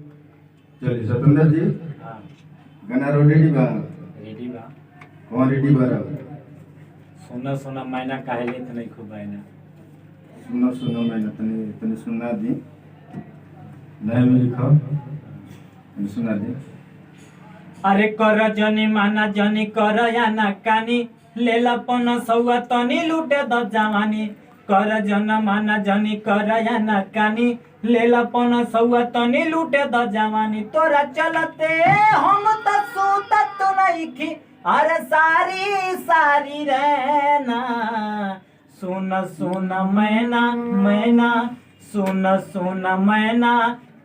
चलिए सतेंद्र जी। हाँ गाना रेडी बा? रेडी बा। कौन रेडी बा? सोना सोना मैना काहे लेत नहीं खूब मैना। सुनो सुनो मैंने तने तने सुना दी नए में लिखा तने सुना दी। अरे कर जनी माना जनी कर या ना कानी लेला पन सौआ तनी लूटे द जवानी। कर जन माना जनी कर या ना कानी लेला पन सौआ तनी लूटे द जवानी। तोरा चलते हम त सुतत नइखी अरे सारी सारी रहना। सुन सुन मैना मैना सुन सुन मैना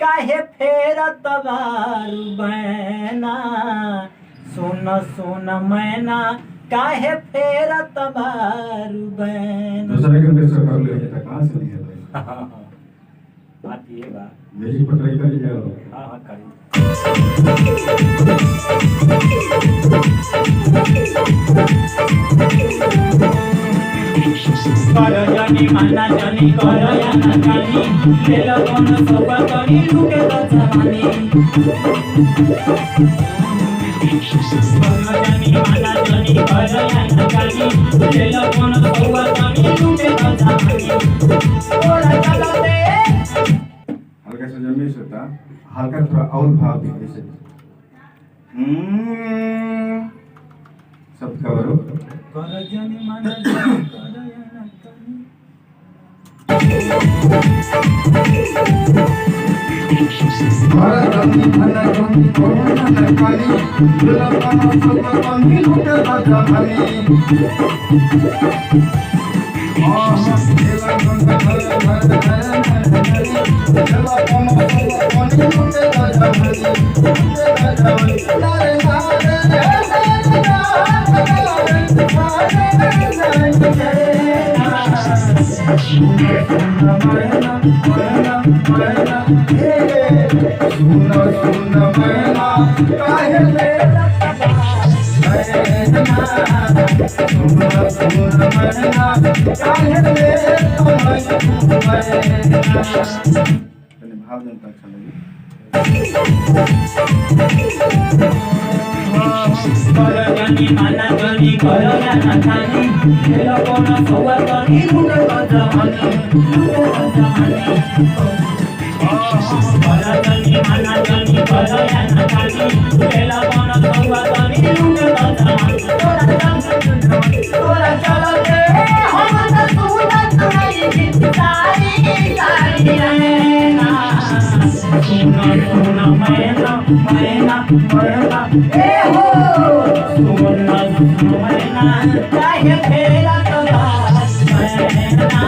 काहे फेरत बारू बैना। सुन सुन मैना काहे फेरत बारू बैना। दूसरे के कैसे कर ले ये कहां से लिया था? बात ये बा यही पर ट्राई कर लीजिए। हां हां करी। कर जनी माना जनी कर या ना कानी लेला पन सौआ तनी लूटे द जवानी। कर जनी माना जनी कर या ना कानी लेला पन सौआ तनी लूटे द जवानी। तोरा चलते हल्का सा जमीन होता हल्का थोड़ा और भाव भी जैसे सब खबर हो। कर जनी माना जनी कर या ना कानी। भाव जनता अच्छा लगे। कर जनी माना जनी कर या ना कानी लेला पन सौआ तनी लूटे द जवानी। कर जनी माना जनी कर या ना कानी लेला पन सौआ तनी लूटे द जवानी। तोरा चलते हम त सुतत नइखी सारी सारी रहना। सुन सुन मैना मैना मैना ए हो सुन सुन मैना काहे फेरत बास मैना।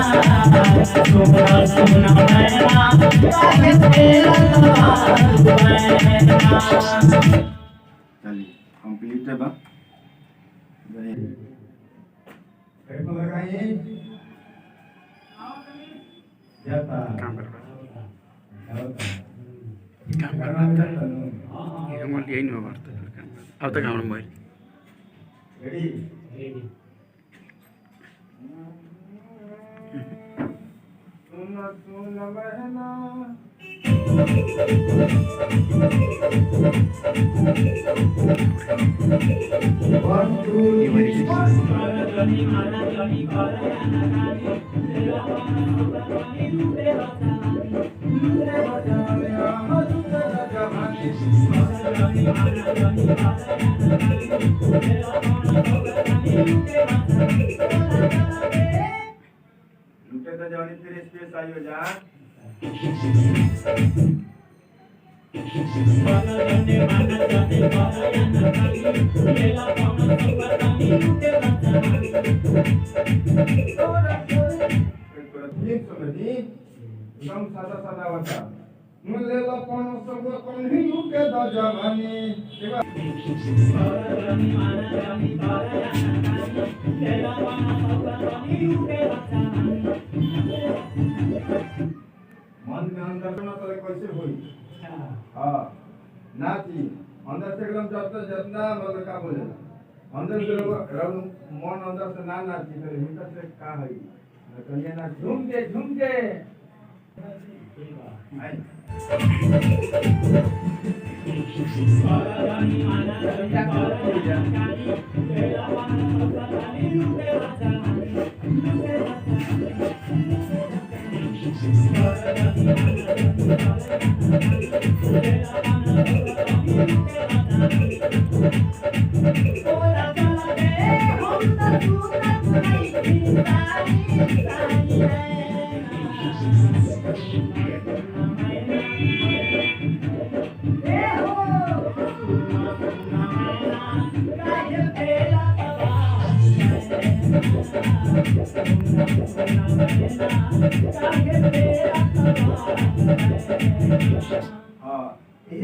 सुन सुन मैना काहे फेरत बास मैना। चलिए कंप्लीट है बा पेपर लगाइए जाता काम कर यही नहीं होगा अब तक हमारा मोबाइल रेडी रेडी। सुन सुन बहना वन टू कर जनी माना जनी कर या ना कानी लेला पन सौआ तनी लूटे द जवानी। लूटे द जवानी। लूटे तो जवानी तेरे स्पेस आई हो जा। एकदम सादा सादा होता लेला पन सौआ तनी लूटे द जवानी। मन में अंदर ना तो कैसे हुई। हाँ नाची अंदर से एकदम जब तक जितना मतलब का बोले अंदर से रब मन अंदर से ना नाची तो भीतर से का है कहिए ना झूम के जनी माना जनी कर या ना कानी लेला पन सौगतनी लूटे द जवानी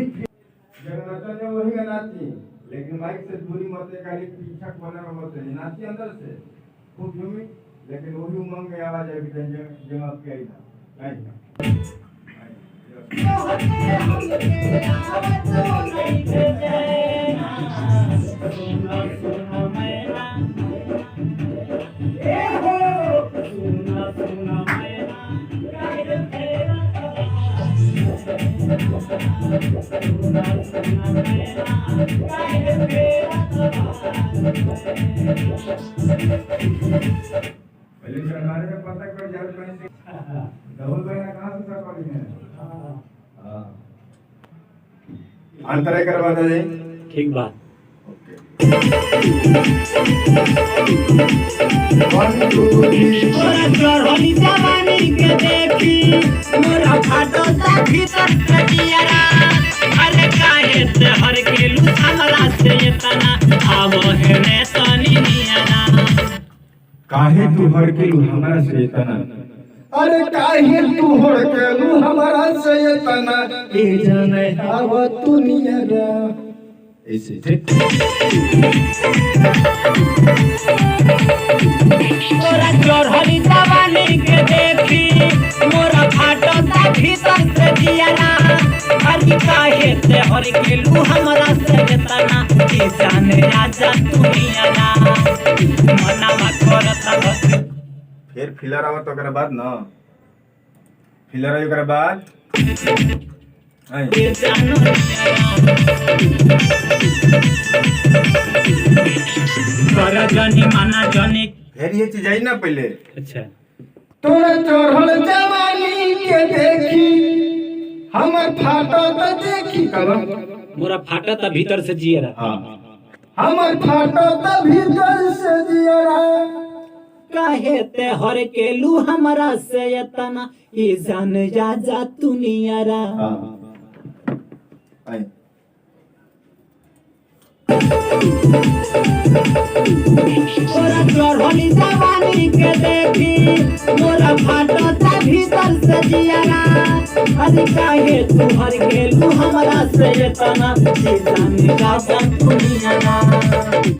जगन्नाथ वही का नाची, लेकिन माइक से दूरी मत खाली पीछा कोना में मत नाची अंदर से खूब झूमी, लेकिन वही उमंग में आवाज आई कि जंग अब क्या ही था नहीं पहले सरकार का पता कर जाल पानी से डबल बहना कहाँ से सरकारी है अंतराय करवा दे ठीक बात चढ़ली जवानी के देखी मोरा फाटो सा भीतर से दियरा अरे काहे से हर के लू हमरा से इतना आवो है ने तनी नियरा काहे तू हर के लू हमरा से इतना अरे काहे तू हर के लू हमरा से इतना ए जाने आव तू नियरा ऐसे मोरा चढ़ली जवानी के देखी मोरा फाटो सा भीतर से दियरा अरे काहे से हर के लू हमरा से इतना ए जाने राजा तू नियरा मनावा करता बस फिर फिलर आवत ओकरा बाद न फिलर आई ओकरा बाद आई ये जानो कर जनी माना जनी फिर ये चीज आई ना पहले अच्छा तोरा चढ़ल जवानी के देखी हमर फाटो त देखी कलम मोरा फाटा था भीतर से जियरा हां हमर फाटो त भीतर से जियरा काहे ते हर के लू हमरा से इतना ई जान जा जा तू नियरा हां आई मोरा चढ़ली जवानी के देखी मोरा फाटो ता भीतर से जियरा अरे काहे तू हर के लू हमरा से इतना ई जान जा जा तू नियरा